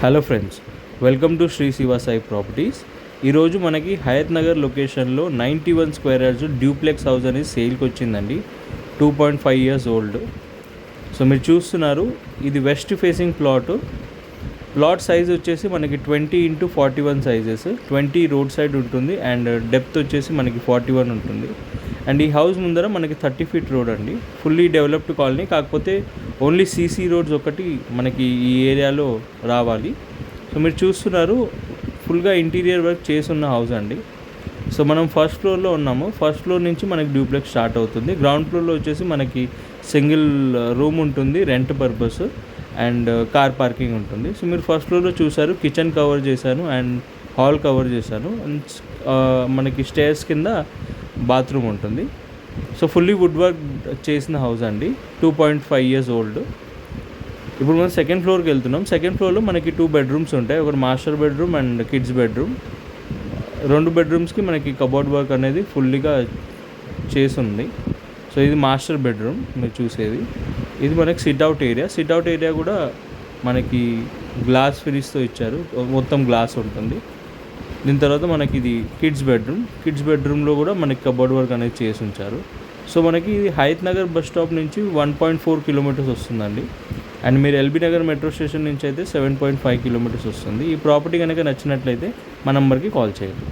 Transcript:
Hello friends, welcome to Shri Shiva Sai properties. ఈరోజు మనకి హయత్ నగర్ లొకేషన్లో 91 స్క్వేర్ యార్డ్స్ డ్యూప్లెక్స్ హౌస్ అనేది సేల్కి వచ్చిందండి. 2.5 years ఓల్డ్. సో మీరు చూస్తున్నారు, ఇది వెస్ట్ ఫేసింగ్ ప్లాట్ సైజ్ వచ్చేసి మనకి 20x41 సైజెస్. 20 రోడ్ సైడ్ ఉంటుంది అండ్ డెప్త్ వచ్చేసి మనకి 41 ఉంటుంది. అండ్ ఈ హౌస్ ముందర మనకి 30 feet రోడ్ అండి. ఫుల్లీ డెవలప్డ్ కాలనీ, కాకపోతే ఓన్లీ సీసీ రోడ్స్ ఒకటి మనకి ఈ ఏరియాలో రావాలి. సో మీరు చూస్తున్నారు, ఫుల్గా ఇంటీరియర్ వర్క్ చేసి ఉన్న హౌస్ అండి. సో మనం ఫస్ట్ ఫ్లోర్లో ఉన్నాము. ఫస్ట్ ఫ్లోర్ నుంచి మనకి డ్యూప్లెక్స్ స్టార్ట్ అవుతుంది. గ్రౌండ్ ఫ్లోర్లో వచ్చేసి మనకి సింగిల్ రూమ్ ఉంటుంది, rent purpose and car parking ఉంటుంది. సో మీరు ఫస్ట్ ఫ్లోర్లో చూసారు, కిచెన్ కవర్ చేశాను అండ్ హాల్ కవర్ చేశాను. అండ్ మనకి స్టేర్స్ కింద బాత్రూమ్ ఉంటుంది. సో ఫుల్లీ వుడ్ వర్క్ చేసిన హౌస్ అండి, 2.5 years ఓల్డ్. ఇప్పుడు మనం సెకండ్ ఫ్లోర్కి వెళ్తున్నాం. సెకండ్ ఫ్లోర్లో మనకి 2 bedrooms ఉంటాయి. ఒకటి master bedroom and kids bedroom. 2 bedrooms మనకి కబోర్డ్ వర్క్ అనేది ఫుల్లీగా చేసి ఉంది. సో ఇది మాస్టర్ బెడ్రూమ్ మీరు చూసేది. ఇది మనకి సిట్అవుట్ ఏరియా కూడా మనకి గ్లాస్ ఫినిష్తో ఇచ్చారు, మొత్తం గ్లాస్ ఉంటుంది. దీని తర్వాత మనకి ఇది కిడ్స్ బెడ్రూమ్లో కూడా మనకి కబోర్డ్ వర్క్ అనేది చేసి ఉంచారు. సో మనకి ఇది హయత్ నగర్ బస్ స్టాప్ నుంచి 1.4 kilometers వస్తుందండి. అండ్ మీరు ఎల్బీ నగర్ మెట్రో స్టేషన్ నుంచి అయితే 7.5 kilometers వస్తుంది. ఈ ప్రాపర్టీ కనుక నచ్చినట్లయితే మా నెంబర్కి కాల్ చేయండి.